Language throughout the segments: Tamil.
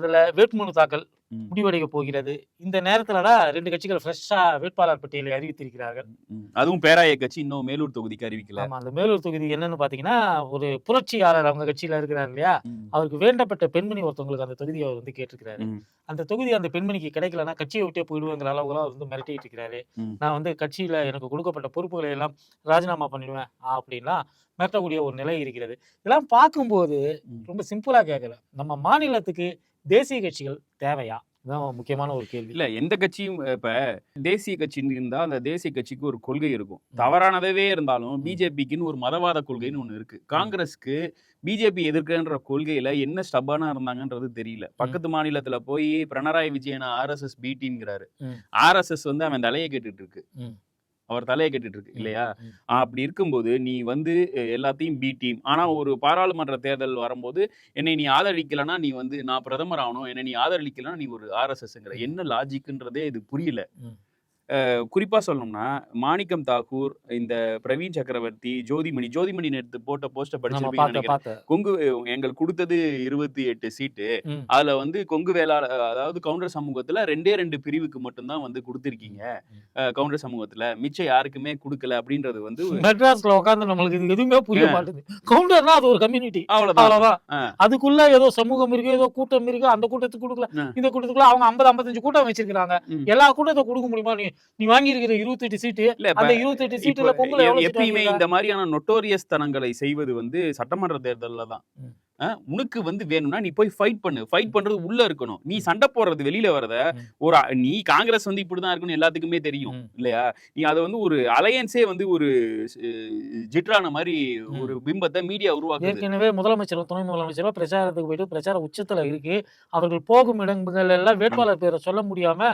தேர்தலில் வேட்புமனு தாக்கல் முடிவடைய போகிறது. இந்த நேரத்துல தான் 2 கட்சிகள் ஃப்ரெஷ்ஷா வேட்பாளர் பட்டியலை அறிவித்திருக்கிறார்கள். அதுவும் பேராய கட்சி இன்னும் மேலூர் தொகுதிக்கு அறிவிக்கல. ஆமா, அந்த மேலூர் தொகுதி என்னன்னு பாத்தீங்கன்னா, ஒரு புரட்சியாளர் அவங்க கட்சியில இருக்கிறார் இல்லையா, அவருக்கு வேண்டப்பட்ட பெண்மணி ஒருத்தவங்களுக்கு அந்த தொகுதியை அவர் வந்து கேட்டிருக்கிறாரு. அந்த தொகுதி அந்த பெண்மணிக்கு கிடைக்கலன்னா கட்சியை விட்டே போயிடுவேங்கிற அளவுக்குலாம் அவர் வந்து மிரட்டிட்டு இருக்கிறாரு. நான் வந்து கட்சியில எனக்கு கொடுக்கப்பட்ட பொறுப்புகளை எல்லாம் ராஜினாமா பண்ணிடுவேன் அப்படின்னா மிரட்டக்கூடிய ஒரு நிலை இருக்கிறது. இதெல்லாம் பார்க்கும்போது ரொம்ப சிம்பிளா கேட்கல, நம்ம மாநிலத்துக்கு தேசிய கட்சிகள் தேவையா? இதுதான் முக்கியமான ஒரு கேள்வி. இல்ல, எந்த கட்சியும் இப்ப தேசிய கட்சின்னு இருந்தா அந்த தேசிய கட்சிக்கு ஒரு கொள்கை இருக்கும். தவறானதவே இருந்தாலும் பிஜேபிக்குன்னு ஒரு மதவாத கொள்கைன்னு ஒண்ணு இருக்கு. காங்கிரஸ்க்கு பிஜேபி எதிர்க்கின்ற கொள்கையில என்ன ஸ்டப்பானா இருந்தாங்கன்றது தெரியல. பக்கத்து மாநிலத்துல போய் பினராயி விஜயன் RSS பிடிங்கிறாரு. RSS வந்து அவன் தலையை கேட்டுட்டு இருக்கு, அவர் தலையை கேட்டுட்டு இருக்கு இல்லையா? அப்படி இருக்கும்போது நீ வந்து எல்லாத்தையும் பி டீம். ஆனா ஒரு பாராளுமன்ற தேர்தல் வரும்போது என்னை நீ ஆதரிக்கலன்னா நீ வந்து நான் பிரதமர் ஆகணும், என்னை நீ ஆதரிக்கலன்னா நீ ஒரு RSSங்கிற என்ன லாஜிக்ன்றதே இது புரியல. குறிப்பா சொல்லணும்னா மாணிக்கம் தாக்கூர், இந்த பிரவீன் சக்கரவர்த்தி, ஜோதிமணி நேற்று போட்ட போஸ்ட படிச்சிருப்பீங்க. கொங்கு எங்கள் கொடுத்தது 28 சீட்டு, அதுல வந்து கொங்கு வேளாளர் அதாவது கவுண்டர் சமூகத்துல 2 பிரிவுக்கு மட்டும்தான் வந்து கொடுத்திருக்கீங்க. கவுண்டர் சமூகத்துல மிச்சம் யாருக்குமே கொடுக்கல அப்படின்றது வந்து மெட்ராஸ்ல உட்காந்து நம்மளுக்கு இது எதுவுமே புரிய மாட்டேங்குது. கவுண்டர்னா அது ஒரு கம்யூனிட்டி, அவ்வளவுதான். அதுக்குள்ள ஏதோ சமூகம் இருக்கு, ஏதோ கூட்டம் இருக்கு, அந்த கூட்டத்துக்கு கொடுக்கல, இந்த கூட்டத்துக்குள்ள அவங்க 50-55 கூட்டம் வச்சிருக்காங்க. எல்லா கூட்டத்தை கொடுக்க முடியுமா? நீ வாங்கி இருக்கிற 28 சீட்டு, அந்த 28 சீட்டுல பொங்கல் எப்பயுமே இந்த மாதிரியான நொட்டோரியஸ் தனங்களை செய்வது வந்து சட்டமன்ற தேர்தல்ல தான். உனக்கு வந்து வேணும்னா நீ போய் ஃபைட் பண்றது உள்ள இருக்கணும். நீ சண்டை போடுறது வெளியில வரத ஒரு நீ காங்கிரஸ் வந்து இப்படிதான் இருக்குன்னு எல்லாத்துக்குமே தெரியும் இல்லையா? நீ அதை வந்து ஒரு அலையன்ஸே வந்து ஒரு ஜிட்ரான மாதிரி ஒரு பிம்பத்தை மீடியா உருவாக்குது. ஏற்கனவே முதலமைச்சரும் துணை முதலமைச்சரும் பிரச்சாரத்துக்கு போயிட்டு பிரச்சார உச்சத்துல இருக்கு. அவர்கள் போகும் இடங்கள் எல்லாம் வேட்பாளர் பேரை சொல்ல முடியாம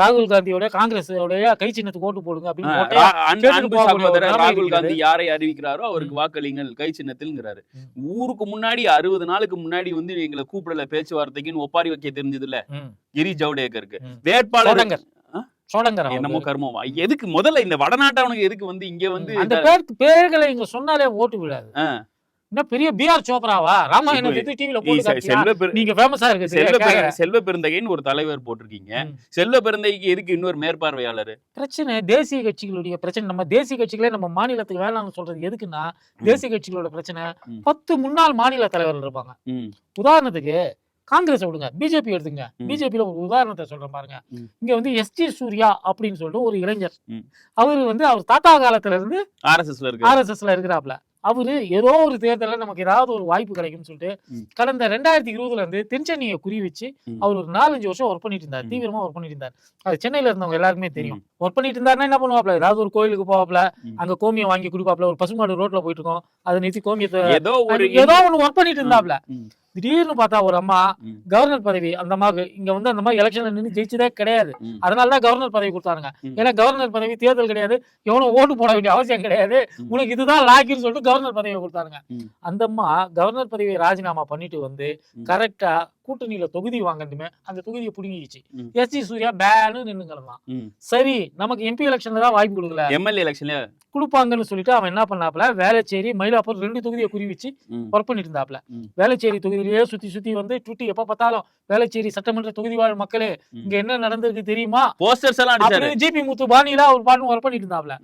ராகுல் காந்தியோட காங்கிரஸோடைய கை சின்னத்துக்கு ஓட்டு போடுங்க அப்படின்னு ராகுல் காந்தி யாரை அறிவிக்கிறாரோ அவருக்கு வாக்களிங்கள் கை சின்னத்தில்ங்கிறாரு. ஊருக்கு முன்னாடி 60 நாளுக்கு முன்னாடி வந்து எங்களை கூப்பிடல பேச்சுவார்த்தைக்குன்னு ஒப்பாரி வைக்க தெரிஞ்சது இல்ல கிரி ஜவடேகருக்கு. வேட்பாளர் என்னமோ கர்மம். எதுக்கு முதல்ல இந்த வடநாட்டவனுக்கு எதுக்கு வந்து இங்க வந்து அந்த பேர்களை இங்க சொன்னாலே ஓட்டு விடாது. என்ன பெரிய பிஆர் சோப்ராவா? ராமாயணத்தை டிவில போட்டு நீங்க ஃபேமஸா இருக்கு. செல்வ பெருந்தகைன்னு ஒரு தலைவர் போட்டிருக்கீங்க. செல்வ பெருந்தகைக்கு எதுக்கு இன்னொரு மேற்பார்வையாளர்? பிரச்சனை தேசிய கட்சிகளுடைய பிரச்சனை. நம்ம தேசிய கட்சிகளே நம்ம மாநிலத்துக்கு வேணாம்னு சொல்றது எதுக்குன்னா, தேசிய கட்சிகளோட பிரச்சனை 10 முன்னாள் மாநில தலைவர்கள் இருப்பாங்க. உதாரணத்துக்கு காங்கிரஸ் விடுங்க, பிஜேபி எடுத்துங்க. பிஜேபியில ஒரு உதாரணத்தை சொல்றேன் பாருங்க. இங்க வந்து SG சூர்யா அப்படின்னு சொல்லிட்டு ஒரு இளைஞர், அவரு வந்து அவர் தாத்தா காலத்துல இருந்து RSSல இருக்கிறாப்ல. அவரு ஏதோ ஒரு தேர்தலில் நமக்கு ஏதாவது ஒரு வாய்ப்பு கிடைக்கும்னு சொல்லிட்டு கடந்த 2020 இருந்து தென்சென்னையை குறி வச்சு அவர் ஒரு 4-5 வருஷம் ஒர்க் பண்ணிட்டு இருந்தார். தீவிரமா ஒர்க் பண்ணிட்டு இருந்தார். அது சென்னையில இருந்தவங்க எல்லாருக்குமே தெரியும். ஒர்க் பண்ணிட்டு இருந்தாருன்னா என்ன பண்ணுவாப்ல, ஏதாவது ஒரு கோயிலுக்கு போவாப்ல, அங்க கோமியம் வாங்கி குடிப்பாப்ல. ஒரு பசுமாடு ரோட்ல போயிட்டு இருக்கோம், அதை நிறுத்தி கோமியத்தை ஏதோ ஒண்ணு ஒர்க் பண்ணிட்டு இருந்தாப்ல. திடீர்னு பார்த்தா ஒரு அம்மா கவர்னர் பதவி, அந்த அம்மாவுக்கு இங்க வந்து அந்த மாதிரி எலெக்ஷன்ல நின்று ஜெயிச்சதே கிடையாது. அதனாலதான் கவர்னர் பதவி கொடுத்தாருங்க. ஏன்னா கவர்னர் பதவி தேர்தல் கிடையாது, எவனும் ஓட்டு போட வேண்டிய அவசியம் கிடையாது, உனக்கு இதுதான் லாக்கின்னு சொல்லிட்டு கவர்னர் பதவியை கொடுத்தாருங்க. அந்த அம்மா கவர்னர் பதவியை ராஜினாமா பண்ணிட்டு வந்து கரெக்டா கூட்டணியில தொகுதி வாங்கணுமே அந்த தொகுதியை புடுங்கிச்சு. SG சூர்யா பேனு நின்னு கிடந்தான். சரி, நமக்கு MP எலெக்ஷன்ல தான் வாய்ப்பு கொடுக்கல, MLA எலெக்ஷன்ல கொடுப்பாங்கன்னு சொல்லிட்டு அவன் என்ன பண்ணாப்ல, வேளச்சேரி மயிலாப்பூர் 2 தொகுதியை குறி வச்சு ஒர்க் பண்ணிட்டு இருந்தாப்ல. வேளச்சேரி தொகுதியிலேயே சுத்தி வந்து ட்விட்டி எப்ப பார்த்தாலும் வேளச்சேரி சட்டமன்ற தொகுதி வாழ் மக்களே இங்க என்ன நடந்திருக்கு தெரியுமா, போஸ்டர்ஸ் எல்லாம் ஜிபி முத்து பாணியில ஒரு பாட்டு ஒர்க் பண்ணிட்டு இருந்தாப்ல.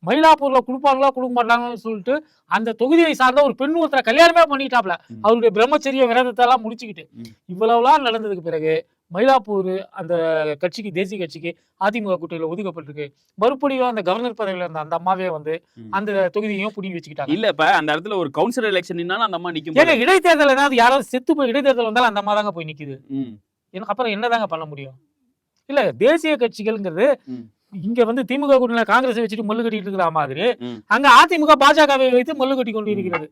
மயிலாப்பூர்ல கொடுப்பாங்களா கொடுக்க மாட்டாங்கன்னு சொல்லிட்டு அந்த தொகுதியை சார்ந்த ஒரு பெண் ஒருத்தரை கல்யாணமே பண்ணிட்டாப்ல. அவருடைய பிரம்மச்சரிய விரதத்தை எல்லாம் முடிச்சுக்கிட்டு. இவ்வளவுலாம் நடந்ததுக்கு பிறகு மயிலாப்பூர் அந்த கட்சிக்கு, தேசிய கட்சிக்கு அதிமுக கூட்டணியில ஒதுக்கப்பட்டிருக்கு. மறுபடியும் அந்த கவர்னர் பதவியில இருந்த அந்த அம்மாவே வந்து அந்த தொகுதியையும் புடிங்கி வச்சுக்கிட்டாங்க. இல்ல, இப்ப அந்த இடத்துல ஒரு கவுன்சிலர் எலெக்ஷன் அந்த அம்மா நிக்கும். ஏங்க இடைத்தேர்தல் ஏதாவது யாராவது செத்து போய் இடைத்தேர்தல் வந்தாலும் அந்த அம்மா தாங்க போய் நிக்குது. அப்புறம் என்னதாங்க பண்ண முடியும்? இல்ல, தேசிய கட்சிகள்ங்கிறது இங்க வந்து திமுக கூட்டணியில காங்கிரஸ் வச்சுட்டு மல்லு கட்டிட்டு இருக்கிற மாதிரி அங்க அதிமுக பாஜகவை வைத்து மல்லு கட்டி கொண்டு இருக்கிறது.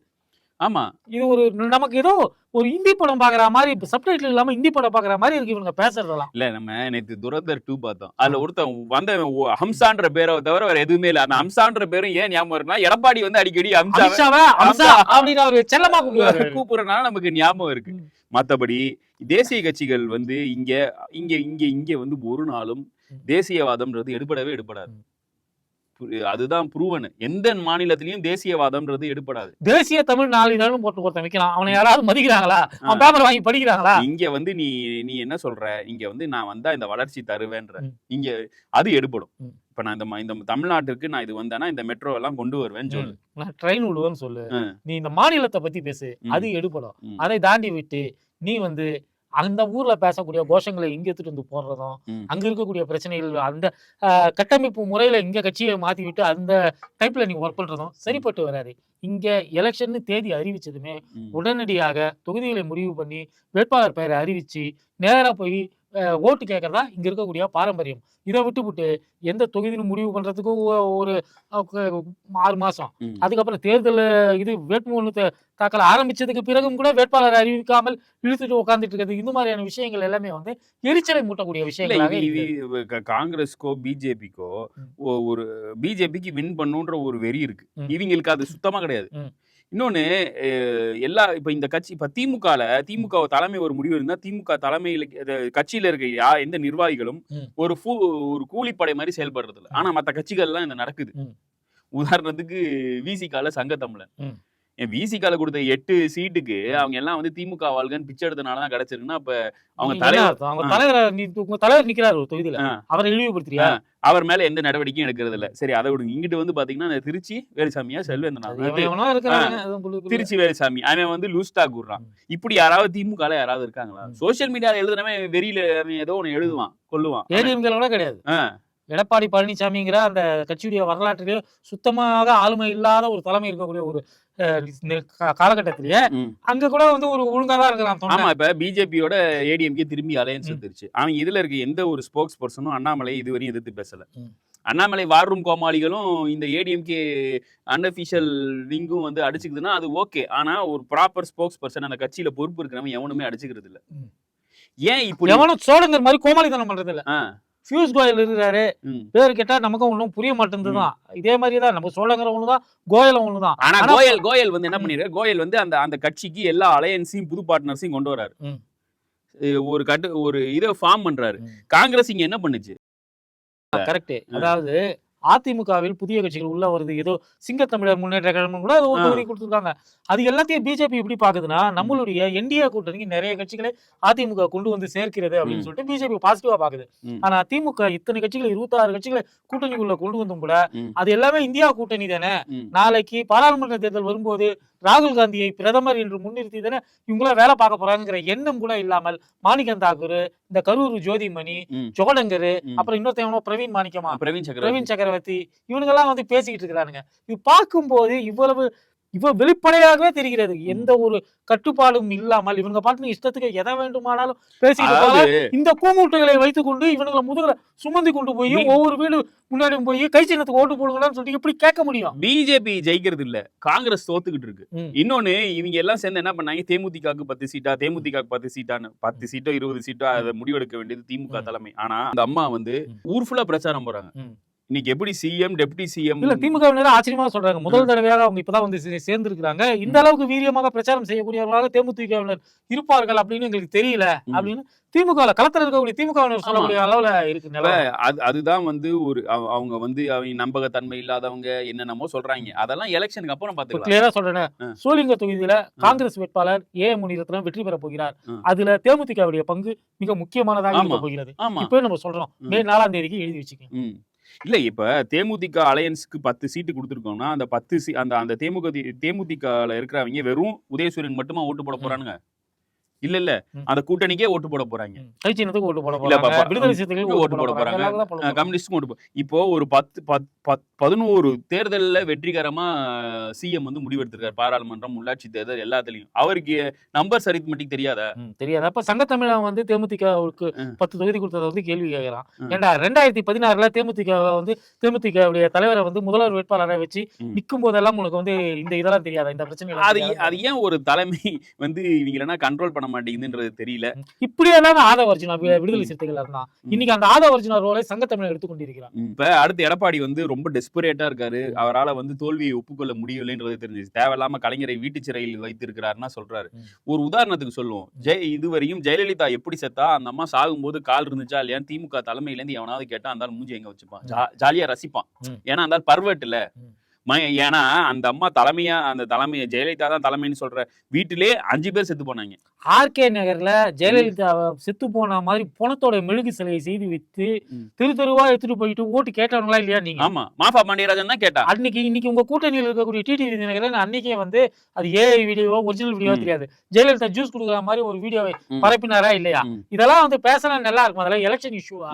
ஆமா, இது ஒரு நமக்கு ஏதோ ஒரு இந்தி படம் பாக்குற மாதிரி, சப்டைட்டில் இல்லாம இந்தி படம் பாக்குற மாதிரி இருக்கு இவங்க பேசுறதெல்லாம். இல்ல, நம்ம நேத்து துரந்தர் 2 பார்த்தோம். அதுல ஒருத்தன் வந்த ஹம்சான்ற பேரை தவிர வேற எதுவுமே இல்ல. அந்த ஹம்சான்ற பேரும் ஏன் ஞாபகம் இருக்குன்னா, எடப்பாடி வந்து அடிக்கடி அப்படின்னு அவரு செல்லமா கூப்பிடுறதுனால நமக்கு ஞாபகம் இருக்கு. மத்தபடி தேசிய கட்சிகள் வந்து இங்க வந்து ஒரு நாளும் தேசியவாதம்ன்றது எடுபடாது. அதுதான் ப்ரூவன். எந்த மாநிலத்திலயும் தேசியவாதம்ன்றது எடுபடாது. தேசிய தமிழ் நாளிதழும் போட்டு ஒருத்தன் வைக்கலாம். அவனை யாராவது மதிக்கிறாங்களா? அவன் பேப்பர் வாங்கி படிக்கிறாங்களா? இங்க வந்து நீ நீ என்ன சொல்ற? இங்க வந்து நான் வந்தா இந்த வளர்ச்சி தருவேன்ற. இங்க அது எடுபடும். இப்ப நான் இந்த தமிழ்நாட்டுக்கு நான் இது வந்தேன்னா இந்த மெட்ரோ எல்லாம் கொண்டு வருவேன்னு சொல்லு. நான் ட்ரெயின் விடுவேன்னு சொல்லு. நீ இந்த மாநிலத்தை பத்தி பேசு, அது எடுபடும். அதை தாண்டி விட்டு நீ வந்து அந்த ஊர்ல பேசக்கூடிய கோஷங்களை இங்க எடுத்துட்டு வந்து போடுறதும், அங்க இருக்கக்கூடிய பிரச்சனைகள், அந்த கட்டமைப்பு முறையில இங்க கட்சியை மாத்தி விட்டு அந்த டைப்ல நீங்க ஒர்க் பண்றதும் சரிப்பட்டு வராது. இங்க எலெக்ஷன் தேதி அறிவிச்சதுமே உடனடியாக தொகுதிகளை முடிவு பண்ணி வேட்பாளர் பெயரை அறிவிச்சு நேரா போய் ஓட்டு கேட்கறதா இங்க இருக்கக்கூடிய பாரம்பரியம். இதை விட்டுவிட்டு எந்த தொகுதின்னு முடிவு பண்றதுக்கும் ஒரு 6 மாசம், அதுக்கப்புறம் தேர்தல் இது வேட்புமனு தாக்கல் ஆரம்பிச்சதுக்கு பிறகும் கூட வேட்பாளர் அறிவிக்காமல் இழுத்துட்டு உட்கார்ந்துட்டு இருக்கிறது, இந்த மாதிரியான விஷயங்கள் எல்லாமே வந்து எரிச்சலை மூட்டக்கூடிய விஷயங்களாக காங்கிரஸ்க்கோ பிஜேபிக்கோ ஒரு பிஜேபிக்கு வின் பண்ணுன்ற ஒரு வெறி இருக்கு. இவங்களுக்கு அது சுத்தமா கிடையாது. இன்னொன்னு இப்ப இந்த கட்சி இப்ப திமுக தலைமை ஒரு முடிவு இருந்தா திமுக தலைமையில கட்சியில இருக்க எந்த நிர்வாகிகளும் ஒரு கூலிப்படை மாதிரி செயல்படுறது இல்லை. ஆனா மத்த கட்சிகள் எல்லாம் இந்த நடக்குது. உதாரணத்துக்கு விசிகால சங்க தமிழன் விசிகால கொடுத்த 8 சீட்டுக்கு அவங்க எல்லாம் வந்து திமுக வாழ்கன்னு பிச்சை எடுத்தனாலதான் கிடைச்சிருக்குன்னா அப்ப அவங்க தலைவர் நிக்கிறாரு ஒரு தொகுதியில, அவரை இழிவுபடுத்துறியா? அவர் மேல எந்த நடவடிக்கையும் எடுக்கிறது இல்ல. சரி, அதை விடுங்க. இங்கிட்டு வந்து பாத்தீங்கன்னா திருச்சி வேலுசாமியா திருச்சி வேலுசாமி அவன் வந்து லூஸ்டா கூடுறான். இப்படி யாராவது திமுக யாராவது இருக்காங்களா? சோசியல் மீடியால எழுதுனவன் வெறியில ஏதோ ஒண்ணு எழுதுவான், கொல்லுவான். ஏடிஎம்களோட கிடையாது. எடப்பாடி பழனிசாமிங்கிற அந்த கட்சியுடைய வரலாற்றிலே சுத்தமாக ஆளுமை இல்லாத ஒரு தலைமை இருக்கக்கூடிய ஒரு காலகட்டத்திலேயே அங்க கூட வந்து ஒரு ஒழுங்காதான் இருக்கலாம். ஆமா, இப்ப பிஜேபியோட ஏடிஎம்கே திரும்பி அலையன்ஸ் வந்துருச்சு. அவன் இதுல இருக்க எந்த ஒரு ஸ்போக்ஸ் பர்சனும் அண்ணாமலை இதுவரையும் எதிர்த்து பேசல. அண்ணாமலை வார் ரூம் கோமாளிகளும் இந்த ஏடிஎம்கே அன்அபிஷியல் விங்கும் வந்து அடிச்சுக்குதுன்னா அது ஓகே. ஆனா ஒரு ப்ராப்பர் ஸ்போக்ஸ் பர்சன் அந்த கட்சியில பொறுப்பு இருக்கிறவன் எவனுமே அடிச்சுக்கிறது இல்ல. ஏன் இப்ப எவனும் சோழங்கர் மாதிரி கோமாளித்தனம் பண்றது இல்ல. பியூஷ் கோயல் இருக்கிறாரு, பேரு கேட்டா நமக்கும் ஒன்றும் புரிய மாட்டேங்குதுதான். இதே மாதிரிதான் நம்ம சோழங்கிற ஒண்ணுதான், கோயலும் ஒண்ணுதான். ஆனா கோயல் வந்து என்ன பண்ணிடுறாரு? கோயல் வந்து அந்த கட்சிக்கு எல்லா அலையன்ஸையும் புது பார்ட்னர்ஸையும் கொண்டு வராரு. ஒரு இதை ஃபார்ம் பண்றாரு. காங்கிரஸ் இங்க என்ன பண்ணுச்சு? கரெக்ட். அதாவது அதிமுகவில் புதிய கட்சிகள் உள்ள வருது, ஏதோ சிங்கத்தமிழர் முன்னேற்ற கழகம் கூட ஒரு தொகுதி கொடுத்துருக்காங்க. அது எல்லாத்தையும் பிஜேபி எப்படி பாக்குதுன்னா, நம்மளுடைய என்டிஏ கூட்டணிக்கு நிறைய கட்சிகளை அதிமுக கொண்டு வந்து சேர்க்கிறது அப்படின்னு சொல்லிட்டு பிஜேபி பாசிட்டிவா பாக்குது. ஆனா திமுக இத்தனை கட்சிகள் 26 கட்சிகளை கூட்டணிக்குள்ள கொண்டு வந்தும் கூட அது எல்லாமே இந்தியா கூட்டணி தானே. நாளைக்கு பாராளுமன்ற தேர்தல் வரும்போது ராகுல் காந்தியை பிரதமர் என்று முன்னிறுத்தி தானே இவங்கள வேலை பார்க்க போறாங்கிற எண்ணம் கூட இல்லாமல் மாணிக்கம் தாக்கூர், இந்த கரூர் ஜோதிமணி, ஜோடங்கர், அப்புறம் இன்னொருத்தவனோ பிரவீன் சக்கரவர்த்தி இவனுங்கெல்லாம் வந்து பேசிக்கிட்டு இருக்கிறானுங்க. இது பார்க்கும்போது இவ்வளவு வெளிப்படையாகவே தெரிகிறது. எந்த ஒரு கட்டுப்பாடும் இல்லாமல் இவங்க பாட்டு இஷ்டத்துக்கு எதை வேண்டுமானாலும் பேசிட்டு இந்த கூமுட்டைகளை வைத்துக் கொண்டு இவனுங்களை முதுகல சுமந்து கொண்டு போய் ஒவ்வொரு வீடு முன்னாடி போய் கை சின்னத்துக்கு ஓட்டு போடுங்கன்னு சொல்லிட்டு எப்படி கேட்க முடியும்? பிஜேபி ஜெயிக்கிறது இல்ல, காங்கிரஸ் தோத்துக்கிட்டு இருக்கு. இன்னொன்னு இவங்க எல்லாம் சேர்ந்து என்ன பண்ணாங்க? தேமுதிகக்கு 10 சீட்டா, தேமுதிகக்கு 10 சீட்டான்னு 10 சீட்டோ 20 சீட்டோ அதை முடிவெடுக்க வேண்டியது திமுக தலைமை. ஆனா அந்த அம்மா வந்து ஊர் ஃபுல்லா பிரச்சாரம் போறாங்க. இன்னைக்கு எப்படி சிஎம் டெப்டி சிஎம் இல்ல திமுக ஆச்சரியமா சொல்றாங்க. முதல் தடவையாக அவங்க இப்பதான் வந்து சேர்ந்து இருக்காங்க. இந்த அளவுக்கு வீரியமாக பிரச்சாரம் செய்யக்கூடியவர்களாக தேமுதிகவினர் இருப்பார்கள் அப்படின்னு எங்களுக்கு தெரியல அப்படின்னு திமுக களத்துல இருக்கக்கூடிய திமுக சொல்லக்கூடிய அளவுல இருக்கு. அதுதான் வந்து ஒரு அவங்க வந்து அவங்க நம்பகத்தன்மை இல்லாதவங்க என்னென்னமோ சொல்றாங்க. அதெல்லாம் எலெக்ஷனுக்கு அப்புறம் பாத்துக்கலாம். கிளியரா சொல்றேன். சோளிங்க தொகுதியில காங்கிரஸ் வேட்பாளர் ஏ முனிரத்னம் வெற்றி பெற போகிறார். அதுல தேமுதிகவுடைய பங்கு மிக முக்கியமானதாக இருக்க போகிறது. இப்போ நம்ம சொல்றோம் மே 4ஆம் தேதிக்கு எழுதி வச்சுக்கோங்க. இல்ல, இப்ப தேமுதிக அலையன்ஸ்க்கு 10 சீட்டு கொடுத்துருக்கோம்னா அந்த 10 அந்த தேமுதிகல இருக்கிறவங்க வெறும் உதயசூரியன் மட்டுமா ஓட்டு போட போறானுங்க? இல்ல அந்த கூட்டணிக்கே ஓட்டு போட போறாங்க. ஓட்டு போட போறாங்க. கம்யூனிஸ்டுக்கும் ஓட்டு இப்போ ஒரு 11 தேர்தல்ல வெற்றிகரமா சிஎம் வந்து முடிவெடுத்திருக்காரு. பாராளுமன்றம், உள்ளாட்சி தேர்தல் எல்லாத்துலயும். அவருக்கு நம்பர் அரித்மெட்டிக் தெரியாதா? அப்ப சங்கத்தமிழன் வந்து தேமுதிகவுக்கு 10 தொகுதி கொடுத்ததை வந்து கேள்வி கேட்கறான். ஏண்டா 2016ல தேமுதிக தலைவரை வந்து முதல்வர் வேட்பாளரை வச்சு நிற்கும் போதெல்லாம் உனக்கு வந்து இந்த இதெல்லாம் தெரியாதா? இந்த பிரச்சனை அது ஏன் ஒரு தலைமை வந்து இவங்க கண்ட்ரோல் பண்ண மாட்டேங்குதுன்றது தெரியல. இப்படியே தான் ஆதவ அர்ஜுனா விடுதலை சிறுத்தைகள் இருந்தான். இன்னைக்கு அந்த ஆதவ அர்ஜுனா ரோலை சங்கத்தமிழர் எடுத்துக்கொண்டிருக்கிறான். இப்ப அடுத்து எடப்பாடி வந்து ரொம்ப டெஸ்பரேட்டா இருக்காரு. அவரால வந்து தோல்வியை ஒப்புக்கொள்ள முடியவில்லைன்றது தெரிஞ்சிச்சு. தேவையில்லாம கலைஞரை வீட்டு சிறையில் வைத்திருக்கிறாருன்னா சொல்றாரு. ஒரு உதாரணத்துக்கு சொல்லுவோம். இதுவரையும் ஜெயலலிதா எப்படி செத்தா, அந்த அம்மா சாகும்போது கால் இருந்துச்சா இல்லையா திமுக தலைமையில இருந்து எவனாவது கேட்டா அந்த மூஞ்சி எங்க வச்சுப்பான், ஜாலியா ரசிப்பான். ஏன்னா அந்த பர்வெட் இல்ல. ஏன்னா அந்த அம்மா ஜெயலலிதா தான் தலைமைன்னு சொல்ற வீட்டிலே 5 பேர் செத்து போனாங்க. ஆர்கே நகர்ல ஜெயலலிதா செத்து போன மாதிரி பணத்தோட மெழுகு சிலையை செய்து வித்து தெருவா எடுத்துட்டு போயிட்டு ஓட்டு கேட்டவங்களா இல்லையா நீங்க? ஆமா, மாஃபா பாண்டியராஜன் தான் கேட்டா. இன்னைக்கு உங்க கூட்டணியில் இருக்கக்கூடிய டிடிவி தினகரன் அன்னைக்கே வந்து அது ஏஐ வீடியோ ஒரிஜினல் வீடியோ தெரியாது, ஜெயலலிதா ஜூஸ் குடுக்குற மாதிரி ஒரு வீடியோவை பரப்பினாரா இல்லையா? இதெல்லாம் வந்து பேசினா நல்லா இருக்கும். அதெல்லாம் எலெக்ஷன் இஷ்யூவா?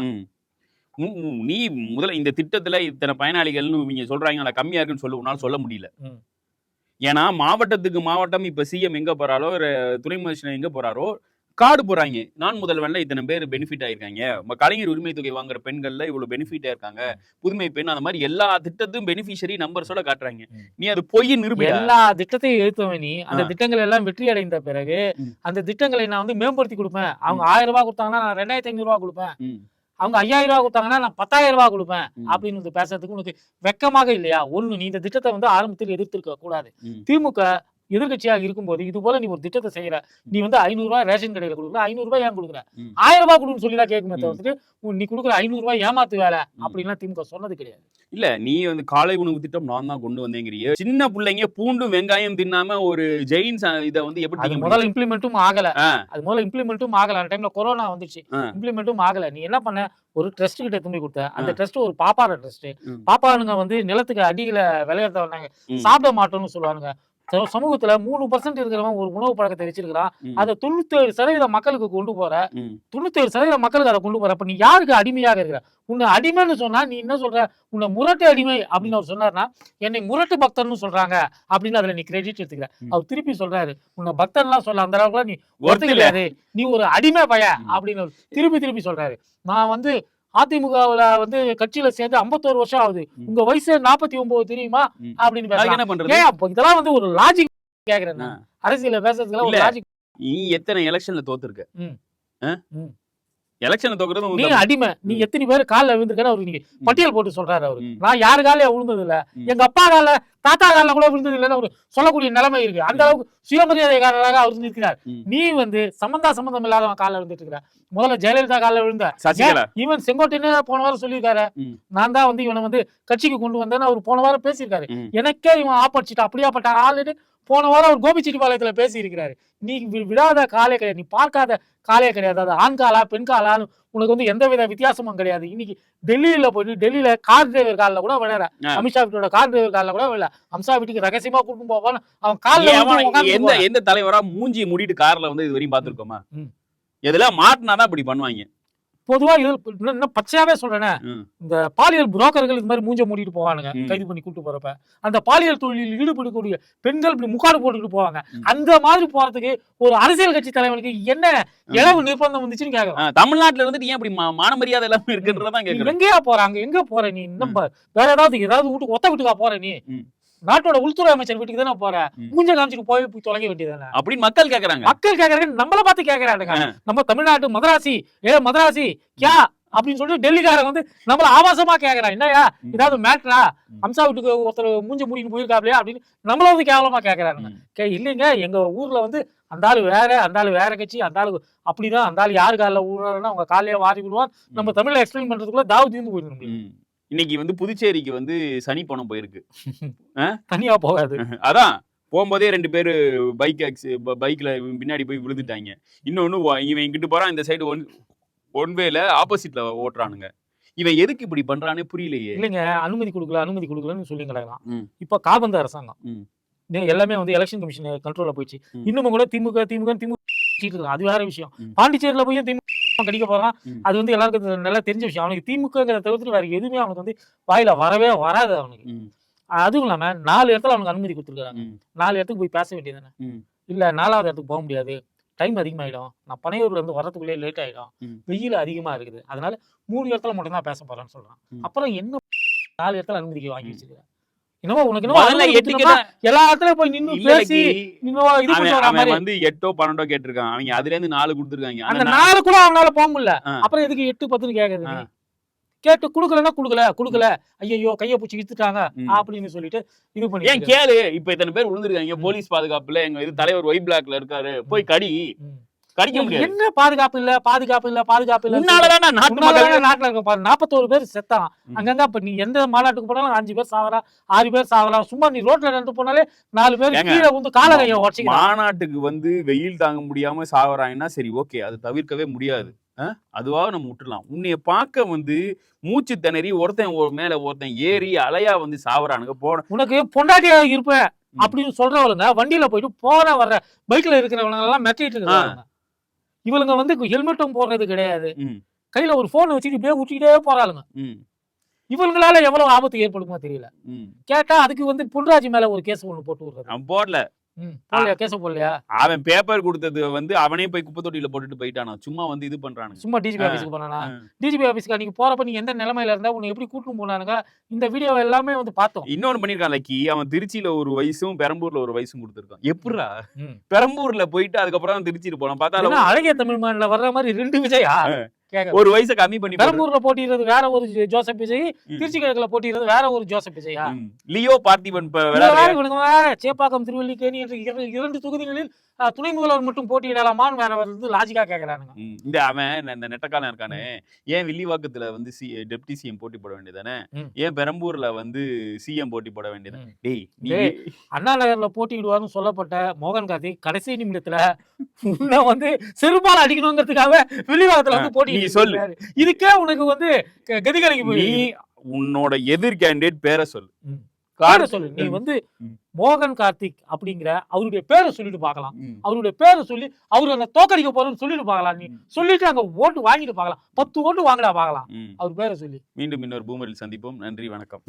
நீ முதல்ல இந்த திட்டத்துல இத்தனை பயனாளிகள்னு நீங்க சொல்றாங்க, நான் கம்மியா இருக்குன்னு உன்னால சொல்ல முடியல. ஏன்னா மாவட்டத்துக்கு மாவட்டம் இப்ப சிஎம் எங்க போறாரோ, துணை முதலமைச்சர் எங்க போறாரோ கார்டு போறாங்க. நான் முதல்வன்ல இத்தனை பேர் பெனிஃபிட் ஆயிருக்காங்க, கலைஞர் உரிமை தொகை வாங்குற பெண்கள்ல இவ்வளவு பெனிஃபிட் ஆயிருக்காங்க, புதுமை பெண், அந்த மாதிரி எல்லா திட்டத்தும் பெனிஃபிஷரி நம்பர்ஸோட காட்டுறாங்க. நீ அது பொய் நிரூபி. எல்லா திட்டத்தையும் எழுத்தவன் நீ அந்த திட்டங்கள் எல்லாம் வெற்றி அடைந்த பிறகு அந்த திட்டங்களை நான் வந்து மேம்படுத்தி கொடுப்பேன். அவங்க 1000 ரூபாய் கொடுத்தாங்கன்னா நான் 2500 ரூபாய் கொடுப்பேன், அவங்க 5000 ரூபாய் கொடுத்தாங்கன்னா நான் 10000 ரூபாய் கொடுப்பேன் அப்படின்னு பேசுறதுக்கு உனக்கு வெக்கமாக இல்லையா? ஒண்ணு, நீ இந்த திட்டத்தை வந்து ஆரம்பத்தில் எதிர்த்திருக்க கூடாது. திமுக எதிர்கட்சியாக இருக்கும்போது இது போல நீ ஒரு திட்டத்தை செய்யற, நீ வந்து 500 ரூபாய் ரேஷன் கடையில கொடுக்குற, 500 ரூபாய் ஏன் கொடுக்குற, 1000 ரூபாய் கொடுன்னு சொல்லிதான் கேட்குமே தவிர்த்து நீ கொடுக்குற 500 ரூபாய் ஏமாத்து வேலை அப்படின்லாம் திமுக சொன்னது கிடையாது. இல்ல, நீ வந்து காலை உணவு திட்டம் நான் தான் கொண்டு வந்தேங்கிறிய. சின்ன பிள்ளைங்க பூண்டு வெங்காயம் தின்னாம ஒரு ஜெயின்ஸ் இதை வந்து எப்படி முதல்ல இம்ப்ளிமெண்ட்டும் ஆகல. அது முதல்ல இம்ப்ளிமெண்ட்டும் ஆகல. அந்த டைம்ல கொரோனா வந்துச்சு, இம்ப்ளிமெண்ட்டும் ஆகல. நீ என்ன பண்ண, ஒரு ட்ரஸ்ட் கிட்ட தும்பி கொடுத்த. அந்த ட்ரஸ்ட் ஒரு பாப்பார ட்ரஸ்ட். பாப்பானுங்க வந்து நிலத்துக்கு அடியில விளையாடுற வந்தாங்க, சாப்பிட மாட்டோம்னு சொல்லுவானுங்க. சமூகத்துல 3% இருக்கிறவன் ஒரு உணவு பழக்கத்தை வச்சிருக்கிறான், அதை 97% மக்களுக்கு கொண்டு போற, 97% மக்களுக்கு அதை கொண்டு போற. அப்ப நீ யாருக்கு அடிமையாக இருக்கிற? உன்னை அடிமைன்னு சொன்னா நீ என்ன சொல்ற, உன்னை முரட்டு அடிமை அப்படின்னு அவர் சொன்னார்னா என்னை முரட்டு பக்தர்னு சொல்றாங்க அப்படின்னு அதுல நீ கிரெடிட் எடுத்துக்கிற. அவர் திருப்பி சொல்றாரு, உன்னை பக்தன்லாம் சொல்ல அந்த அளவுக்குலாம் நீ ஒத்துக்கலையாது, நீ ஒரு அடிமை பய அப்படின்னு திருப்பி சொல்றாரு. நான் வந்து அதிமுகவுல வந்து கட்சியில சேர்ந்து 51 வருஷம் ஆகுது, உங்க வயசு 49 தெரியுமா அப்படின்னு பேசுறாங்க. இதெல்லாம் வந்து ஒரு லாஜிக் கேக்குறேன், அரசியல பேசுறதுல ஒரு லாஜிக். நீ எத்தனை எலெக்ஷன்ல தோத்துருக்க? எலெக்ஷன் தோக்குறது நீ அடிமை. நீ எத்தனை பேர் காலில் விழுந்திருக்க அவரு நீங்க பட்டியல் போட்டு சொல்றாரு. அவரு நான் யாரு காலையா விழுந்தது இல்ல, எங்க அப்பா கால தாத்தா காலில் கூட விழுந்தது இல்லைன்னு ஒரு சொல்லக்கூடிய நிலைமை இருக்கு. அந்த அளவுக்கு சுயமரியாதைக்காரராக அவர் இருக்கிறார். நீ வந்து சம்பந்தம் இல்லாதவன் காலில் விழுந்துட்டு இருக்கிற. முதல்ல ஜெயலலிதா காலில் விழுந்த, ஈவன் செங்கோட்டையனே போன வாரம் சொல்லியிருக்காரு, நான் தான் வந்து இவனை வந்து கட்சிக்கு கொண்டு வந்தேன்னு அவர் போன வாரம் பேசியிருக்காரு. எனக்கே இவன் ஆப்படிச்சுட்டா அப்படியாப்பட்ட ஆளுன்னு போன வாரம் அவர் கோபிச்செட்டிப்பாளையத்துல பேசி இருக்கிறாரு. நீ விடாத காலே கிடையாது, நீ பார்க்காத காலே கிடையாது. அது ஆண் காலா பெண் காலான்னு உனக்கு வந்து எந்தவித வித்தியாசமும் கிடையாது. இன்னைக்கு டெல்லியில போயிட்டு டெல்லியில கார் டிரைவர் காலில் கூட விளையாட, அமித்ஷா வீட்டோட கார் டிரைவர் காலில் கூட விளையாட, அம்சா வீட்டுக்கு ரகசியமா கூட்டிட்டு போவான்னு அவன் காலில் எந்த தலைவரா மூஞ்சி மூடிட்டு கார்ல வந்து இது வரையும் பாத்துருக்கோமா? எதுல மாட்டினாதான் இப்படி பண்ணுவாங்க. பொதுவா இன்னும் பச்சையாவே சொல்றேன், இந்த பாலியல் புரோக்கர்கள் இது மாதிரி மூஞ்ச மூடிட்டு போவானுங்க கைது பண்ணி கூட்டு போறப்ப. அந்த பாலியல் தொழிலில் ஈடுபடக்கூடிய பெண்கள் இப்படி முக்காடு போட்டுட்டு போவாங்க. அந்த மாதிரி போறதுக்கு ஒரு அரசியல் கட்சி தலைவனுக்கு என்ன இளவு நிர்பந்தம் வந்துச்சுன்னு கேட்கறோம். தமிழ்நாட்டுல இருந்துட்டு ஏன் இப்படி மான மரியாதை எல்லாம் இருக்குன்றதான் கேட்கறேன். எங்கேயா போறாங்க, எங்க போற நீ? நம்ம வேற ஏதாவது வீட்டுக்கு ஒத்த வீட்டுக்கா போற நீ? நாட்டோட உள்துறை அமைச்சர் வீட்டுக்கு தானே போற, மூஞ்ச காமிச்சிட்டு போய் தொலைக்க வேண்டியதானே அப்படின்னு மக்கள் கேக்குறாங்க. நம்மள பார்த்து கேக்குறாங்க. நம்ம தமிழ்நாட்டு மதராசி மதராசி கியா அப்படின்னு சொல்லிட்டு டெல்லிக்காரங்க வந்து நம்மள ஆபாசமா கேக்குறான். என்னையா ஏதாவது மேட்ரா, அம்சா வீட்டுக்கு ஒருத்தர் மூஞ்ச மூடின்னு போயிருக்காப்லையா அப்படின்னு நம்மள வந்து கேவலமா கேக்குறாங்க. இல்லைங்க, எங்க ஊர்ல வந்து அந்த ஆளு வேற கட்சி, அந்த ஆளு அப்படிதான், அந்த ஆளு யாரு காலில் ஊழல்னா அவங்க காலையே வாரி விடுவான். நம்ம தமிழ்ல எக்ஸ்பிளைன் பண்றதுக்குள்ள தாவு தீர்ந்து போயிடும். இன்னைக்கு வந்து புதுச்சேரிக்கு வந்து சனி பணம் போயிருக்கு, தனியா போகாது. அதான் போகும்போதே 2 பேரு பைக்ல பின்னாடி போய் விழுந்துட்டாங்க. இன்னொன்னு இவன் இங்கிட்டு போறான், இந்த சைடு ஒன் வேல ஆப்போசிட்ல ஓட்டுறானுங்க. இவன் எதுக்கு இப்படி பண்றானே புரியலையே. இல்லைங்க, அனுமதி கொடுக்கலன்னு சொல்லி கிடக்கலாம். இப்ப காபந்த அரசாங்கம் எல்லாமே வந்து எலெக்ஷன் கமிஷன் கண்ட்ரோல்ல போயிடுச்சு. இன்னமும் கூட திமுக அது வேற விஷயம். பாண்டிச்சேரியில போய் திமுக கடிக்க போறான், அது வந்து எல்லாருக்கும் நல்லா தெரிஞ்ச விஷயம். அவனுக்கு திமுகங்கிறத தவிர்த்து வேற எதுவுமே அவனுக்கு வந்து வாயில வரவே வராது அவனுக்கு. அதுவும் இல்லாம 4 இடத்துல அவனுக்கு அனுமதி கொடுத்துருக்காங்க. 4 இடத்துக்கு போய் பேச வேண்டியதானே. இல்ல 4வது இடத்துக்கு போக முடியாது, டைம் அதிகமாயிடும், நான் பனையூர்ல இருந்து வரதுக்குள்ளே லேட் ஆயிடும், வெயில் அதிகமா இருக்குது, அதனால 3 இடத்துல மட்டும் தான் பேச போறான்னு சொல்றான். அப்புறம் என்ன 4 இடத்துல அனுமதிக்கு வாங்கி வச்சிருக்க? என்னவோ உனக்கு முதல்ல என்னவோ எட்டிக்கெட்டா எல்லா இடத்துலயும் போய் நின்னு இல்ல பேசி இன்னும் இது அவன் பண்ணிட்டு வர அவன் மாதிரி வந்து 8ஓ 12ஓ கேட்டிருக்கான். அவங்க அதுல இருந்து 4 கொடுத்துருக்காங்க. அந்த 4 கூட அவனால போக முடியல. ஆ. அப்புறம் எதுக்கு 8 10ன்னு கேக்குறது ஆ. நீ? கேட்டு குடுக்கலன்னா குடுக்கல ஐயோ கைய பிடிச்சி இழுத்துட்டாங்க ம். அப்படின்னு சொல்லிட்டு இது பண்ணி ஏன் கேளு, இப்ப இத்தனை பேர் விழுந்திருக்காங்க, போலீஸ் பாதுகாப்புல எங்க இது தலைவர் ஒய் பிளாக்ல இருக்காரு, போய் கடி. கடிக்க முடியாது. என்ன பாதுகாப்பு இல்ல உன்னாலதான் நாட்டு மக்கள் நாட்டுல இருக்க பாரு 41 பேர் செத்தான் அங்கங்க. இப்ப நீ எந்த மாநாட்டுக்கு போனாலும் 5 பேர் சாவறா 6 பேர் சாவறா. சும்மா நீ ரோட்ல நடந்து போனாலே 4 பேர் ஏங்க, கீழே வந்து கால கைய உடைச்சிக்கிறான். மாநாட்டுக்கு வந்து வெயில் தாங்க முடியாம சாவறாங்கன்னா சரி ஓகே, அது தவிர்க்கவே முடியாது. அதுவாக நம்ம விட்டுலாம். உன்னைய பார்க்க வந்து மூச்சு திணறி ஒருத்தன் மேல ஒருத்தன் ஏறி அலையா வந்து சாவறானுங்க. போன உனக்கு பொண்டாட்டியா இருப்பேன் அப்படின்னு சொல்றவளுங்க வண்டியில போயிட்டு போற வர்ற பைக்ல இருக்கிறவங்க எல்லாம் மெட்டிட்டு இருக்காங்க. இவளுங்க வந்து ஹெல்மெட்டும் போடுறது கிடையாது. கையில ஒரு போன் வச்சுட்டு இப்படியே ஊட்டிக்கிட்டே போறாளுங்க. இவங்களால எவ்வளவு ஆபத்து ஏற்படுமோ தெரியல. கேட்டா அதுக்கு வந்து பொன்ராஜ் மேல ஒரு கேஸ் ஒண்ணு போட்டு விடுறது. அவன் போடல. கேஸ் போடலையா? அவன் பேப்பர் கொடுத்தது வந்து அவனே போய் குப்பை தொட்டியில போட்டுட்டு போயிட்டானா. சும்மா வந்து இது பண்றானுங்க. சும்மா டிஜிபி ஆபீஸ்க்கு போனானா? டிஜிபி ஆபீஸ்க்கு அன்னைக்கு போறப்ப நீ எந்த நிலைமையில இருந்தா உன்னை எப்படி கூட்டிட்டு போனானுங்க? இந்த வீடியோ எல்லாமே வந்து பார்த்தோம். இன்னொன்னு பண்ணிருக்கான் லக்கி. அவன் திருச்சியில ஒரு வயசும் பெரம்பூர்ல ஒரு வயசும் கொடுத்திருக்கான். எப்படிடா பெரம்பூர்ல போயிட்டு அதுக்கப்புறம் திருச்சிட்டு போனான்? பார்த்தா அழகிய தமிழ் மாநில வர்ற மாதிரி 2 விஜயா ஒரு வயசை கம்மி பண்ணி பெரம்பூர்ல போட்டிடுறது வேற ஒரு ஜோசப் விஜய், திருச்சி கிழக்குல போட்டிடுறது வேற ஒரு ஜோசப் விஜயா. லியோ பார்த்திபன் வேற சேப்பாக்கம் திருவல்லிக்கேணி என்ற 2 தொகுதிகளில் துணை முதல்வர் மட்டும் போட்டியிடலாமான்னு வேற வந்து லாஜிக்கா கேக்குறானுங்க. இந்த அவன் இந்த நெட்டக்காலன் இருக்கானே, ஏன் வில்லிவாக்கத்துல வந்து டெப்டி சிஎம் போட்டி போட வேண்டியதானே? ஏன் பெரம்பூர்ல வந்து சிஎம் போட்டி போட வேண்டியதானே? டேய் அண்ணா நகர்ல போட்டியிடுவார்னு சொல்லப்பட்ட மோகன் கார்த்திக் கடைசி நிமிடத்துல உன்னை வந்து செருப்பால் அடிக்கணுங்கிறதுக்காக வில்லிவாக்கத்துல வந்து போட்டி சொல்லு. இதுக்கே உனக்கு வந்து கதிகலைக்கு போய் நீ உன்னோட எதிர் கேண்டிடேட் பேரை சொல்லு. சொல்லு. நீ வந்து மோகன் கார்த்திக் அப்படிங்கிற அவருடைய பேரை சொல்லிட்டு பார்க்கலாம். அவருடைய பேரை சொல்லி அவரு அந்த தோக்கடிக்க போறோம்னு சொல்லிட்டு பார்க்கலாம். நீ சொல்லிட்டு அங்க ஓட்டு வாங்கிட்டு பார்க்கலாம். 10 ஓட்டு வாங்கடா பார்க்கலாம் அவர் பேரை சொல்லி. மீண்டும் இன்னொரு பூமரில் சந்திப்போம். நன்றி, வணக்கம்.